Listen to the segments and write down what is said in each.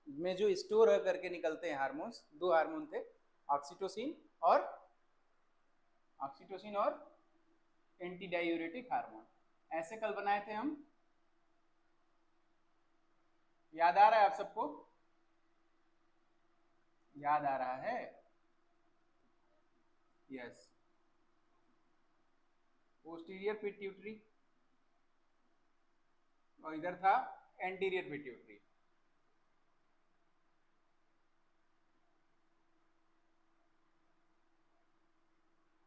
में जो स्टोर करके निकलते हैं हार्मोन्स, दो हार्मोन थे, ऑक्सीटोसिन और एंटी डायूरेटिक हार्मोन। ऐसे कल बनाए थे हम, याद आ रहा है आप सबको? याद आ रहा है? यस। पोस्टीरियर पिट्यूटरी और इधर था एंटीरियर पिट्यूटरी।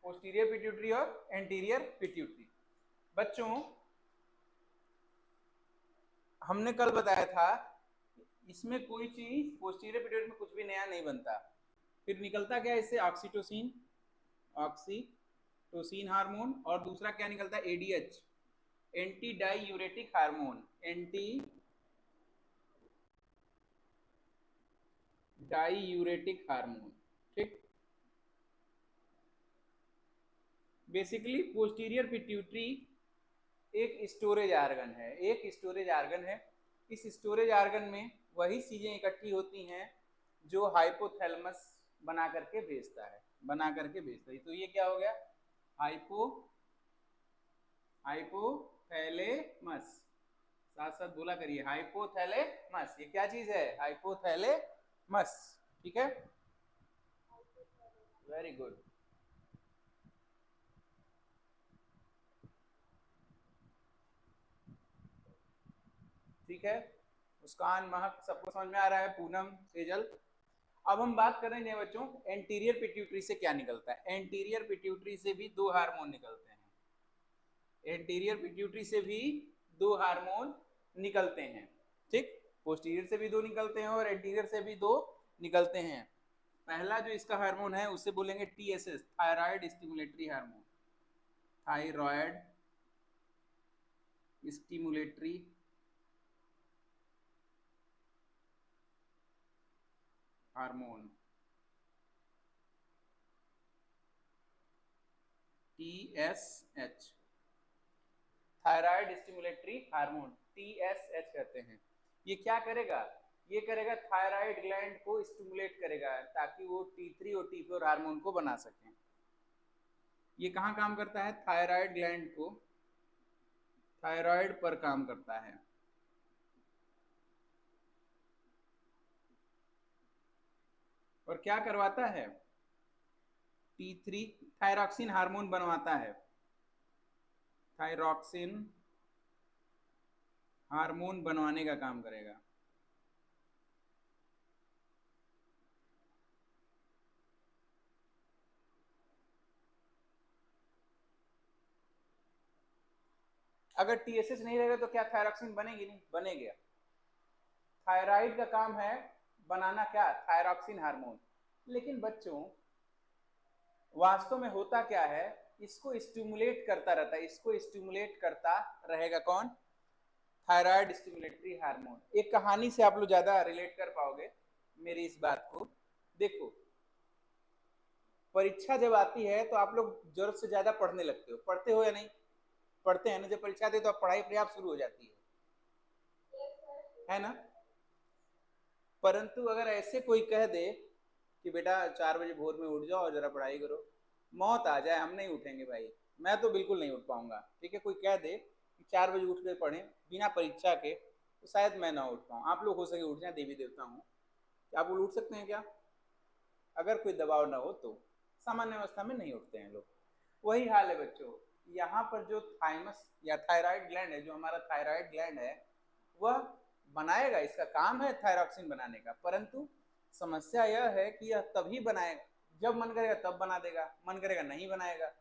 पोस्टीरियर पिट्यूटरी और एंटीरियर पिट्यूटरी। बच्चों हमने कल बताया था इसमें कोई चीज पोस्टीरियर पिट्यूटरी में कुछ भी नया नहीं बनता, फिर निकलता क्या इससे? ऑक्सीटोसिन, ऑक्सीटोसिन हार्मोन, और दूसरा क्या निकलता है? ADH, anti diuretic hormone, anti diuretic hormone. ठीक, बेसिकली पोस्टीरियर पिट्यूटरी एक स्टोरेज आर्गन है, एक स्टोरेज आर्गन है। इस स्टोरेज आर्गन में वही चीजें इकट्ठी होती हैं जो हाइपोथैलेमस बना करके भेजता है, बना करके भेजता है। तो ये क्या हो गया? हाइपोथैलेमस, साथ साथ बोला करिए, हाइपोथैलेमस। ये क्या चीज है? हाइपोथैलेमस। ठीक है, वेरी गुड। ठीक है, मुस्कान, महक, सबको समझ में आ रहा है? पूनम, सेजल। अब हम बात कर रहे हैं बच्चों एंटीरियर पिट्यूटरी से क्या निकलता है। एंटीरियर पिट्यूटरी से भी दो हार्मोन निकलते हैं, एंटीरियर पिट्यूटरी से भी दो हार्मोन निकलते हैं। ठीक, पोस्टीरियर से भी दो निकलते हैं और एंटीरियर से भी दो निकलते हैं। पहला जो इसका हार्मोन है उसे बोलेंगे TSS, thyroid stimulatory hormone, thyroid stimulatory hormone, TSH, thyroid stimulatory hormone, TSH कहते हैं। ये क्या करेगा? ये करेगा थायराइड ग्लैंड को स्टिमुलेट करेगा ताकि वो T3 और T4 हार्मोन को बना सकें। ये कहाँ काम करता है? थायराइड ग्लैंड को, थायराइड पर काम करता है। और क्या करवाता है? T3 थायरॉक्सिन हार्मोन बनवाता है, थायरॉक्सिन हार्मोन बनवाने का काम करेगा। अगर टीएसएच नहीं रहेगा तो क्या थायरॉक्सिन बनेगी? नहीं बनेगा। थायराइड का काम है बनाना क्या? Thyroxine hormone. लेकिन बच्चों वास्तव में होता क्या है? इसको स्टिमुलेट करता रहता है, इसको स्टिमुलेट करता रहेगा कौन? Thyroid stimulatory hormone. एक कहानी से आप लोग ज्यादा रिलेट कर पाओगे मेरी इस बात को। देखो, परीक्षा जब आती है तो आप लोग जरूरत से ज्यादा पढ़ने लगते हो, पढ़ते हो या नहीं? पढ़ते हैं ना? जब परीक्षा आती है तो आप पढ़ाई अपने आप शुरू हो जाती है ना? परंतु अगर ऐसे कोई कह दे कि बेटा 4 बजे भोर में उठ जाओ और जरा पढ़ाई करो, मौत आ जाए हम नहीं उठेंगे भाई, मैं तो बिल्कुल नहीं उठ पाऊंगा। ठीक है, कोई कह दे कि 4 बजे उठ कर पढ़ें बिना परीक्षा के, तो शायद मैं ना उठ पाऊँ। आप लोग हो सके उठ जाए, देवी देवता हूँ। आप लोग उठ सकते हैं क्या? अगर कोई दबाव ना हो तो सामान्य अवस्था में नहीं उठते हैं लोग। वही हाल है बच्चों, यहाँ पर जो थाइमस या थायराइड ग्लैंड है, जो हमारा थायराइड ग्लैंड है, वह बनाएगा, इसका काम है थायरॉक्सिन बनाने का। परंतु समस्या यह है कि यह तभी बनाएगा जब मन करेगा तब बना देगा, मन करेगा नहीं बनाएगा।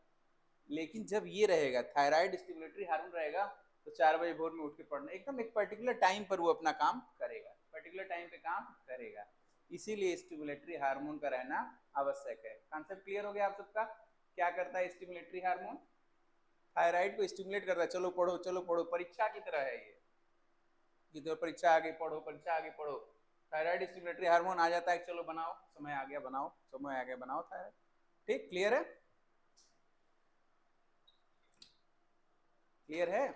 लेकिन जब ये रहेगा थायराइड स्टिमुलेटरी हार्मोन रहेगा तो 4 बजे भोर में उठ के पढ़ना, एकदम एक पर्टिकुलर टाइम पर वो अपना काम करेगा, पर्टिकुलर टाइम पे काम करेगा। इसीलिए स्टिमुलेटरी हार्मोन का रहना आवश्यक है। कॉन्सेप्ट क्लियर हो गया आप सबका? क्या करता है स्टिमुलेटरी हार्मोन? थायराइड को स्टिमुलेट करता है, चलो पढ़ो चलो पढ़ो, परीक्षा की तरह है ये कि तो परीक्षा आगे पढ़ो, परीक्षा आगे पढ़ो। थायराइड स्टिमुलेटरी हार्मोन आ जाता है, चलो बनाओ, समय आ गया बनाओ, समय आ गया बनाओ थायराइड। ठीक, क्लियर है? क्लियर है?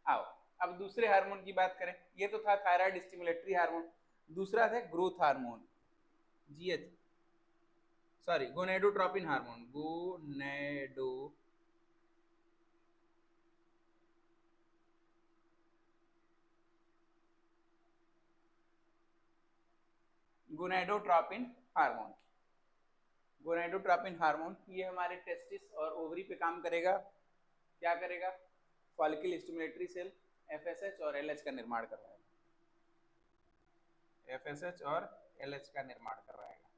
आओ अब दूसरे हार्मोन की बात करें, ये तो था थायराइड स्टिमुलेटरी हार्मोन, दूसरा था growth hormone, GH, sorry gonadotropin hormone, gonadotropin hormone. Gonadotropin hormone ये हमारे टेस्टिस और ओवरी पे काम करेगा, क्या करेगा, फॉलिकल स्टिमुलेटरी सेल एफएसएच और एलएच का निर्माण करवाएगा, एफएसएच और एलएच का निर्माण करवाएगा।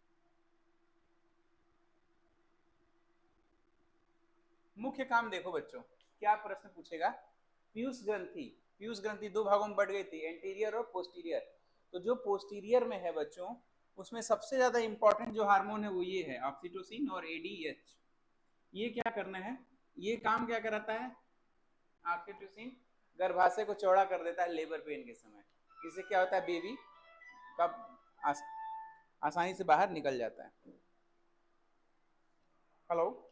मुख्य काम देखो बच्चों, क्या प्रश्न पूछेगा, पीयूष ग्रंथि, पीयूष ग्रंथि दो भागों में बढ़ गई थी, एंटीरियर और पोस्टीरियर, तो जो पोस्टीरियर में है बच्चों, उसमें सबसे ज्यादा इंपॉर्टेंट जो हार्मोन है वो ये है ऑक्सीटोसिन और एडीएच। ये क्या करना है, ये काम क्या कराता है, ऑक्सीटोसिन गर्भाशय को चौड़ा कर देता है लेबर पेन के समय, इससे क्या होता है, बेबी का आसानी से बाहर निकल जाता है। हेलो,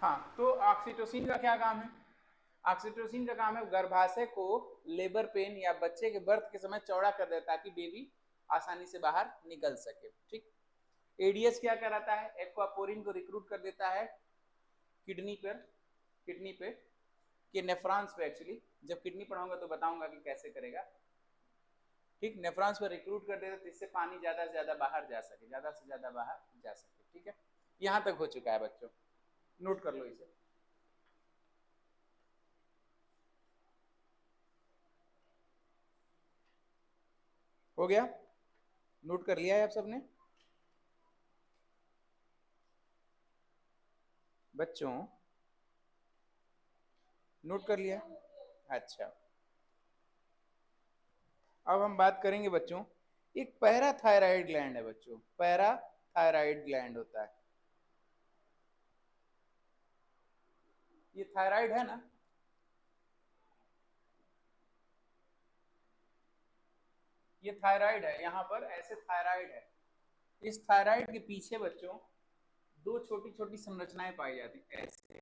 हाँ तो ऑक्सीटोसिन का क्या काम है, ऑक्सीटोसिन का काम है गर्भाशय को लेबर पेन या बच्चे के बर्थ के समय चौड़ा कर देता है ताकि बेबी आसानी से बाहर निकल सके, ठीक। एडीएस क्या कराता है, एक्वापोरिन को रिक्रूट कर देता है किडनी पर, किडनी पे कि नेफ्रॉन्स पे, एक्चुअली जब किडनी पढ़ाऊंगा तो बताऊंगा कि कैसे करेगा, ठीक, नेफ्रॉन्स पर रिक्रूट कर देता है इससे पानी ज्यादा से ज्यादा बाहर जा सके, ज्यादा से ज्यादा बाहर जा सके, ठीक है। यहां तक हो चुका है बच्चों, नोट कर लो इसे। हो गया, नोट कर लिया है आप सबने बच्चों, नोट कर लिया, अच्छा। अब हम बात करेंगे बच्चों, एक पैराथायराइड ग्लैंड है बच्चों, पैराथायराइड ग्लैंड होता है, ये थायराइड है ना, ये थायराइड है, यहाँ पर ऐसे थायराइड है, इस थायराइड के पीछे बच्चों दो छोटी छोटी संरचनाएं पाई जाती हैं ऐसे,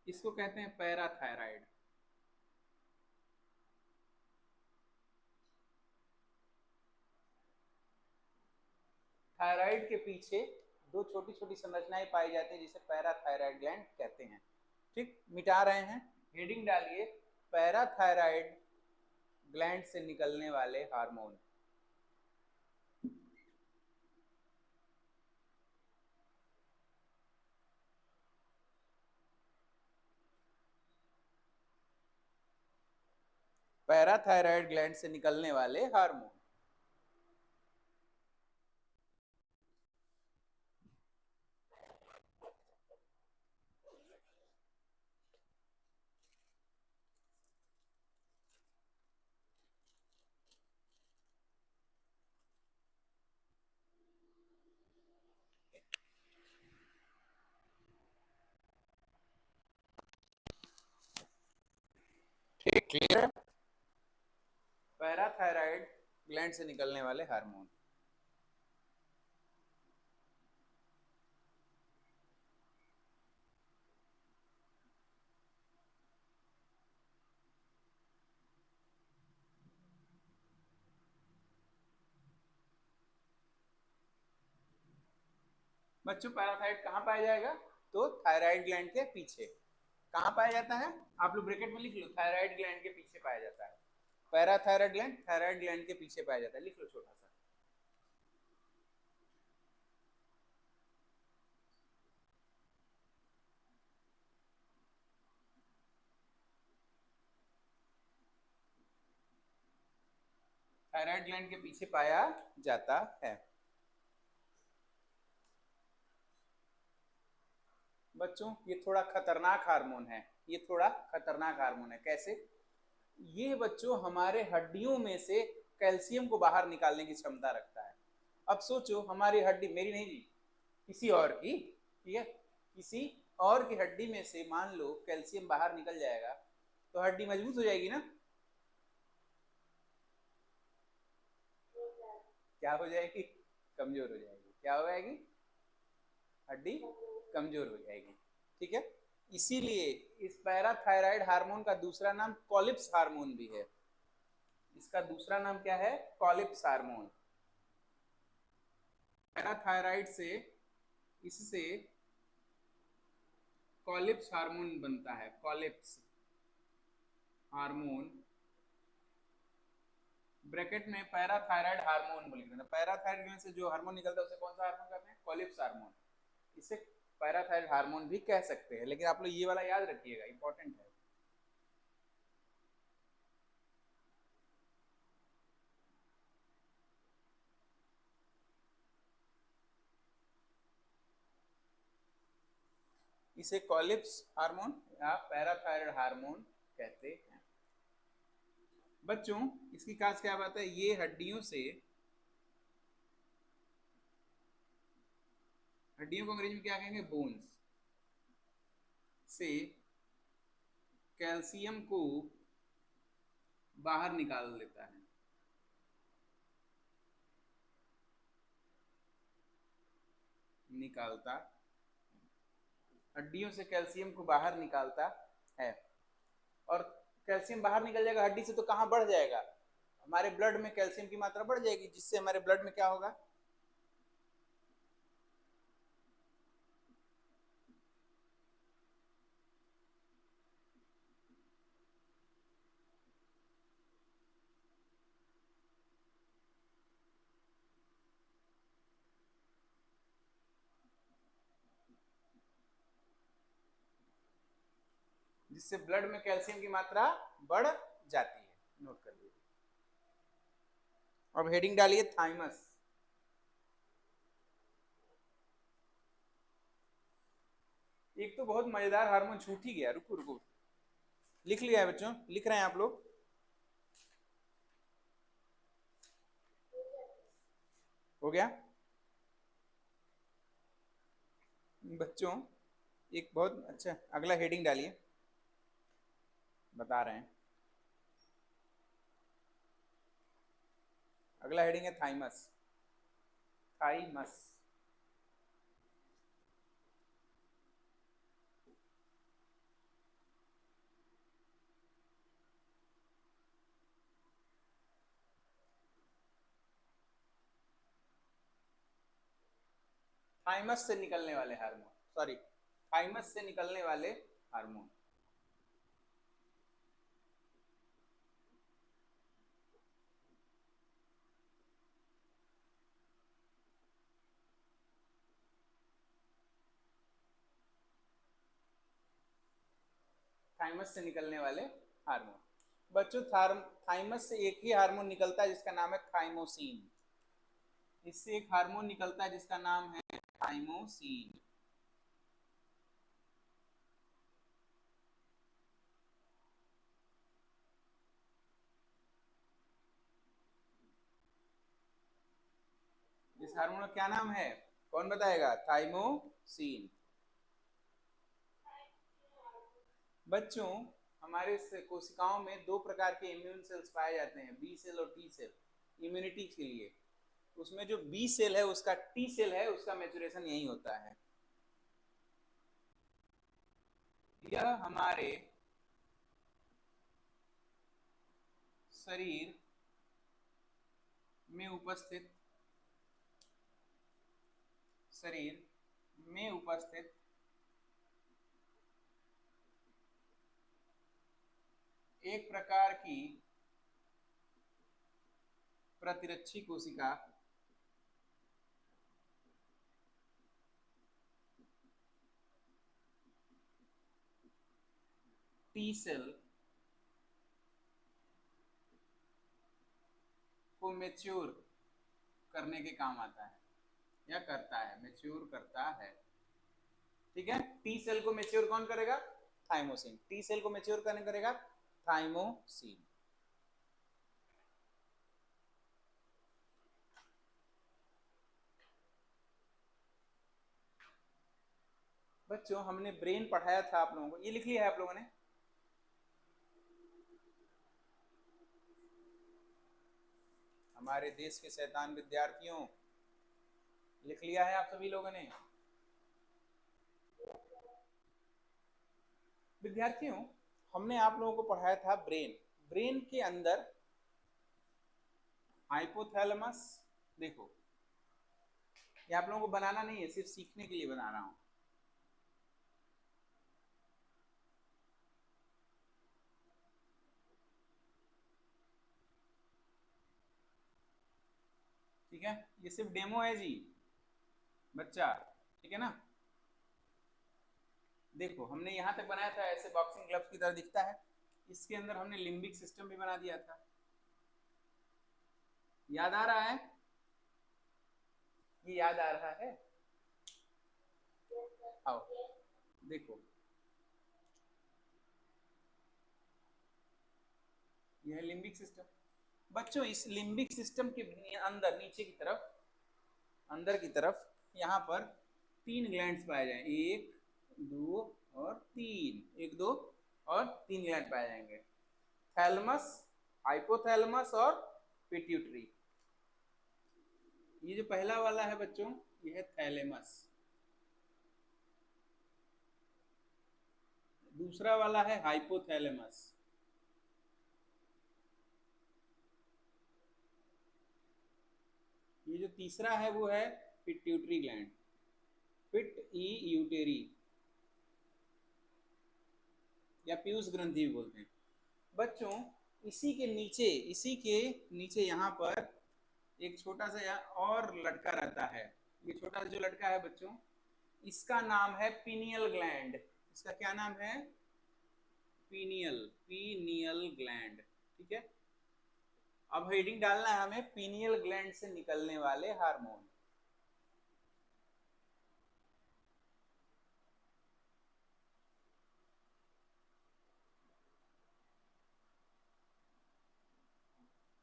इसको कहते हैं पैराथायराइड। थायराइड के पीछे दो छोटी छोटी संरचनाएं पाई जाती हैं जिसे पैराथायराइड ग्लैंड कहते हैं, ठीक, मिटा रहे हैं, हेडिंग डालिए पैराथायराइड ग्लैंड से निकलने वाले हार्मोन। पैराथायराइड ग्लैंड से निकलने वाले हार्मोन, ठीक, क्लियर है, पैराथायराइड ग्लैंड से निकलने वाले हार्मोन। बच्चों पैराथायराइड कहाँ पाया जाएगा, तो थायराइड ग्लैंड के पीछे, कहाँ पाया जाता है, आप लोग ब्रैकेट में लिख लो, थायराइड ग्लैंड के पीछे पाया जाता है, पैराथायराइड ग्लैंड थायराइड ग्लैंड के पीछे पाया जाता है, लिख लो छोटा सा। थायराइड ग्लैंड के पीछे पाया जाता है। बच्चों ये थोड़ा खतरनाक हार्मोन है, ये थोड़ा खतरनाक हार्मोन है, कैसे, ये बच्चों हमारे हड्डियों में से कैल्शियम को बाहर निकालने की क्षमता रखता है। अब सोचो हमारी हड्डी, मेरी नहीं जी, किसी और की, ठीक है, किसी और की हड्डी में से मान लो कैल्शियम बाहर निकल जाएगा तो हड्डी मजबूत हो जाएगी ना? क्या हो जाएगी? कमजोर हो जाएगी। क्या हो जाएगी? हड्डी कमजोर हो जाएगी। ठीक है, इसीलिए इस पैराथायराइड हार्मोन का दूसरा नाम कॉलिप्स हार्मोन भी है। इसका दूसरा नाम क्या है? कॉलिप्स हार्मोन। पैराथायराइड से इससे कॉलिप्स हार्मोन बनता है। कॉलिप्स हार्मोन ब्रैकेट में पैराथायराइड हार्मोन बोल के, पैराथायराइड से जो हार्मोन निकलता है उसे कौन सा हार्मोन कहते हैं? कॉलिप्स हार्मोन। इसे पैराथायराइड हार्मोन भी कह सकते हैं, लेकिन आप लोग ये वाला याद रखिएगा, इंपॉर्टेंट है। इसे कॉलिप्स हार्मोन या पैराथायराइड हार्मोन कहते हैं। बच्चों, इसकी खास क्या बात है? ये हड्डियों को अंग्रेजी में क्या कहेंगे? बोन्स से कैल्शियम को बाहर निकाल देता है। निकालता हड्डियों से कैल्शियम को बाहर निकालता है। और कैल्शियम बाहर निकल जाएगा हड्डी से तो कहाँ बढ़ जाएगा? हमारे ब्लड में कैल्शियम की मात्रा बढ़ जाएगी, जिससे हमारे ब्लड में क्या होगा? जिससे ब्लड में कैल्शियम की मात्रा बढ़ जाती है। नोट कर लीजिए। अब हेडिंग डालिए थाइमस। एक तो बहुत मजेदार हार्मोन छूट ही गया। रुको रुको, लिख लिया है बच्चों? लिख रहे हैं आप लोग? हो गया बच्चों? एक बहुत अच्छा अगला हेडिंग डालिए, बता रहे हैं। अगला हेडिंग है थाइमस। थाइमस थाइमस से निकलने वाले हार्मोन, सॉरी, थाइमस से निकलने वाले हार्मोन। थाइमस से निकलने वाले हार्मोन। बच्चों, थाइमस से एक ही हार्मोन निकलता है जिसका नाम है थाइमोसिन। इससे एक हार्मोन निकलता है जिसका नाम है थाइमोसिन। इस हार्मोन का क्या नाम है? कौन बताएगा? थाइमोसिन। बच्चों, हमारे कोशिकाओं में दो प्रकार के इम्यून सेल्स पाए जाते हैं, बी सेल और टी सेल, इम्यूनिटी के लिए। उसमें जो बी सेल है उसका टी सेल है, उसका मैचुरेशन यही होता है। यह हमारे शरीर में उपस्थित एक प्रकार की प्रतिरक्षी कोशिका टी सेल को मैच्योर करने के काम आता है, या करता है, मैच्योर करता है। ठीक है, टी सेल को मैच्योर कौन करेगा? थाइमोसिन। टी सेल को मैच्योर कौन करेगा? थाइमोसिन। बच्चों हमने ब्रेन पढ़ाया था आप लोगों को, ये लिख लिया है आप लोगों ने? हमारे देश के शैतान विद्यार्थियों, लिख लिया है आप सभी लोगों ने? विद्यार्थियों हमने आप लोगों को पढ़ाया था ब्रेन। ब्रेन के अंदर हाइपोथैलेमस, देखो ये आप लोगों को बनाना नहीं है, सिर्फ सीखने के लिए बना रहा हूं। ठीक है, ये सिर्फ डेमो है जी बच्चा, ठीक है ना? देखो हमने यहां तक बनाया था, ऐसे बॉक्सिंग ग्लव्स की तरह दिखता है। इसके अंदर हमने लिम्बिक सिस्टम भी बना दिया था, याद आ रहा है? ये याद आ रहा है? आओ देखो, यह है लिम्बिक सिस्टम। बच्चों इस लिम्बिक सिस्टम के अंदर नीचे की तरफ, अंदर की तरफ यहाँ पर 3 ग्लैंड्स पाए जाएं, 1 2 और 3, 1 2 और 3 ग्लैंड पाए जाएंगे, थैलमस, हाइपोथैलेमस और पिट्यूटरी। ये जो पहला वाला है बच्चों, ये है थैलेमस। दूसरा वाला है हाइपोथैलेमस। ये जो तीसरा है वो है पिट्यूटरी ग्लैंड, पिट ई यूटेरी या पीयूष ग्रंथि भी बोलते हैं। बच्चों इसी के नीचे, इसी के नीचे यहाँ पर एक छोटा सा और लटका रहता है। ये छोटा सा जो लटका है बच्चों, इसका नाम है पीनियल ग्लैंड। इसका क्या नाम है? Pineal, pineal gland. ठीक है, अब हेडिंग डालना है हमें, पीनियल ग्लैंड से निकलने वाले हार्मोन।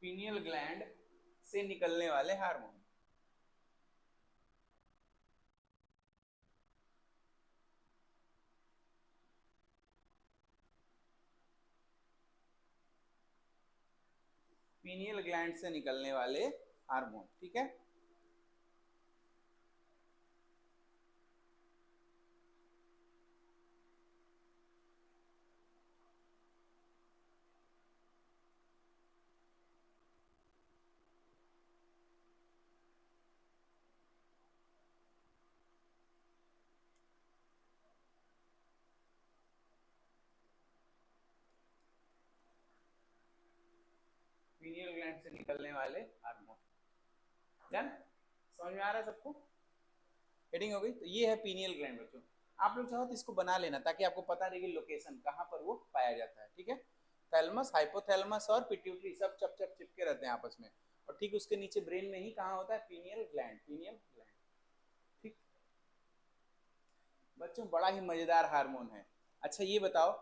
पीनियल ग्लैंड से निकलने वाले हार्मोन। पीनियल ग्लैंड से निकलने वाले हार्मोन, ठीक है। पीनियल ग्लैंड से निकलने वाले हार्मोन, डन? समझ में आ रहा है सबको? हेडिंग हो गई। तो ये है पीनियल ग्लैंड बच्चों। आप लोग चाहो तो इसको बना लेना ताकि आपको पता रहे कि लोकेशन कहाँ पर वो पाया जाता है, ठीक है। थैलमस, हाइपोथैलेमस और पिट्यूटरी सब चप चप चिपके रहते हैं आपस में, और ठीक उसके नीचे ब्रेन में ही कहाँ होता है? Pineal gland, pineal gland. ठीक बच्चों, बड़ा ही मजेदार हार्मोन है। अच्छा ये बताओ,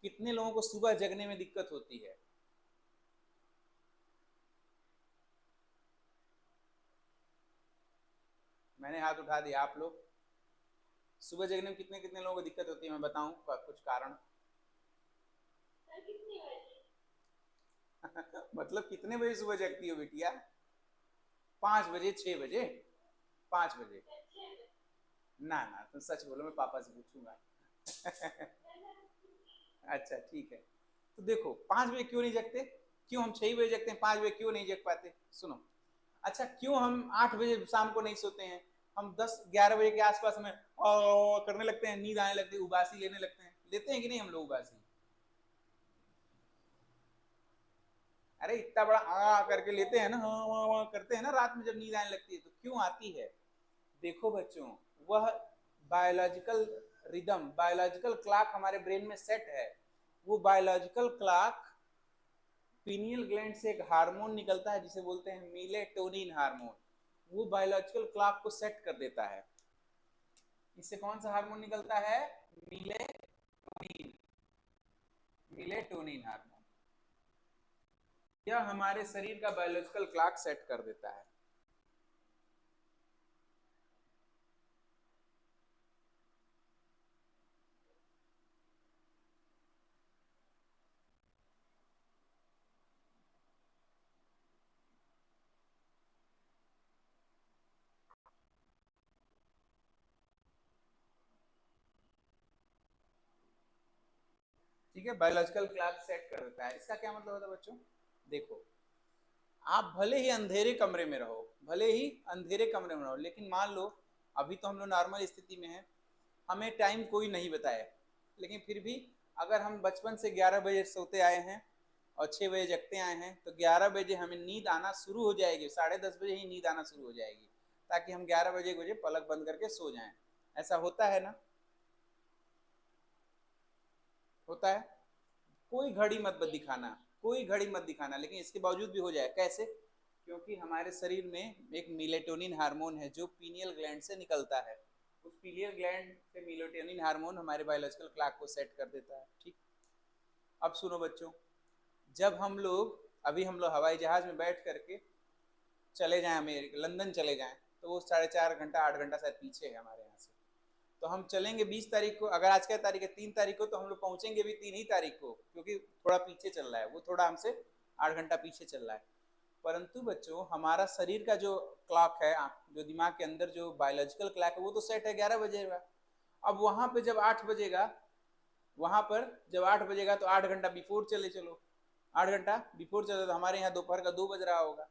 कितने लोगों को सुबह जगने में दिक्कत होती है? मैंने हाथ उठा दिया। आप लोग सुबह जगने में कितने कितने लोगों को दिक्कत होती है? मैं बताऊं कुछ कारण। मतलब कितने बजे सुबह जगती हो बिटिया? 5 बजे, 6 बजे? 5 बजे? ना ना, तुम सच बोलो, मैं पापा से पूछूंगा। अच्छा ठीक है। तो देखो 5 बजे क्यों नहीं जगते? क्यों हम 6 बजे जगते हैं, 5 बजे क्यों नहीं जग पाते? सुनो, अच्छा क्यों हम 8 बजे शाम को नहीं सोते हैं? हम 10-11 बजे के आसपास हमें करने लगते हैं, नींद आने लगती है, उबासी लेने लगते हैं। लेते हैं कि नहीं हम लोग उबासी? अरे इतना बड़ा करके लेते हैं ना, हाँ करते हैं ना रात में जब नींद आने लगती है। तो क्यों आती है? देखो बच्चों, वह बायोलॉजिकल रिदम, बायोलॉजिकल क्लॉक हमारे ब्रेन में सेट है। वो बायोलॉजिकल क्लॉक, पीनियल ग्लैंड से एक हार्मोन निकलता है जिसे बोलते हैं मेलेटोनिन हार्मोन। वो बायोलॉजिकल क्लॉक को सेट कर देता है। इससे कौन सा हार्मोन निकलता है? Melatonin, melatonin hormone. यह हमारे शरीर का बायोलॉजिकल क्लॉक सेट कर देता है। ठीक है, बायोलॉजिकल क्लॉक सेट कर देता है। इसका क्या मतलब होता है बच्चों? देखो, आप भले ही अंधेरे कमरे में रहो, भले ही अंधेरे कमरे में रहो, लेकिन मान लो अभी तो हम लोग नॉर्मल स्थिति में हैं, हमें टाइम कोई नहीं बताया, लेकिन फिर भी अगर हम बचपन से 11 बजे सोते आए हैं और 6 बजे जगते आए हैं, तो 11 बजे हमें नींद आना शुरू हो जाएगी, 10:30 बजे ही नींद आना शुरू हो जाएगी, ताकि हम 11 बजे पलक बंद करके सो जाएं। ऐसा होता है ना? होता है। कोई घड़ी मत दिखाना, कोई घड़ी मत दिखाना, लेकिन इसके बावजूद भी हो जाए। कैसे? क्योंकि हमारे शरीर में एक मिलेटोनिन हार्मोन है जो पीनियल ग्लैंड से निकलता है। उस पीनियल ग्लैंड से मिलेटोनिन हार्मोन हमारे बायोलॉजिकल क्लॉक को सेट कर देता है। ठीक, अब सुनो बच्चों, जब हम लोग अभी हम लोग हवाई जहाज में बैठ करके चले जाएं अमेरिका, लंदन चले जाएं, तो वो 4.5 घंटा 8 घंटा शायद पीछे है हमारे यहाँ से। तो हम चलेंगे 20 तारीख को, अगर आज क्या तारीख है, 3 तारीख को, तो हम लोग पहुंचेंगे भी 3 ही तारीख को, क्योंकि थोड़ा पीछे चल रहा है, वो थोड़ा हमसे 8 घंटा पीछे चल रहा है। परंतु बच्चों, हमारा शरीर का जो क्लॉक है, जो दिमाग के अंदर जो बायोलॉजिकल क्लॉक है, वो तो सेट है 11 बजे का। अब वहां पे जब 8 बजेगा, वहां पर जब 8 बजेगा तो 8 घंटा बिफोर चले चलो, 8 घंटा बिफोर चले, तो हमारे यहाँ दोपहर का 2 बज रहा होगा।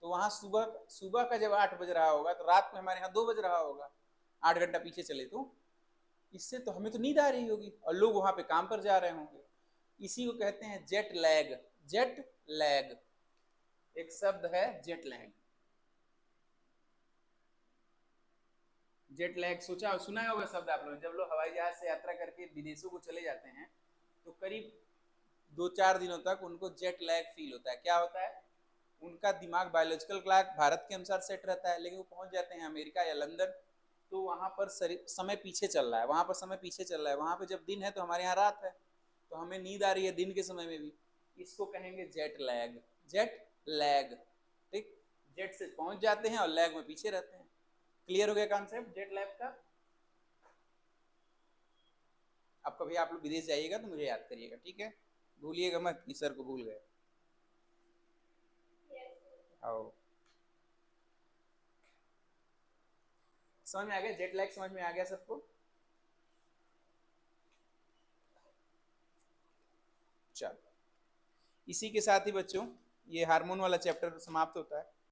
तो वहां सुबह सुबह का जब 8 बज रहा होगा, तो रात में हमारे यहाँ 2 बज रहा होगा। 8 घंटा पीछे चले तो इससे तो हमें तो नींद आ रही होगी, और लोग वहां पे काम पर जा रहे होंगे। इसी को कहते हैं जेट लैग। जेट लैग एक शब्द है, जेट लैग। जेट लैग सोचा सुना होगा शब्द आप लोग, जब लोग हवाई जहाज से यात्रा करके विदेशों को चले जाते हैं, तो करीब 2-4 दिनों तक उनको जेट लैग फील होता है। क्या होता है? उनका दिमाग बायोलॉजिकल क्लॉक भारत के अनुसार सेट रहता है, लेकिन वो पहुंच जाते हैं अमेरिका या लंदन, तो वहां पर समय पीछे चल रहा है, वहां पर समय पीछे चल रहा है। वहां पर जब दिन है तो हमारे यहाँ रात है, तो हमें नींद आ रही है दिन के समय में भी। इसको कहेंगे जेट लैग। Jet lag. ठीक, जेट से पहुंच जाते हैं और लैग में पीछे रहते हैं। क्लियर हो गया कॉन्सेप्ट जेट लैग का? अब कभी आप लोग विदेश जाइएगा तो मुझे याद करिएगा, ठीक है? भूलिएगा मत कि सर को भूल गए। आओ, समझ में आ गया? जेट लैग समझ में आ गया सबको? चलो, इसी के साथ ही बच्चों ये हार्मोन वाला चैप्टर समाप्त होता है।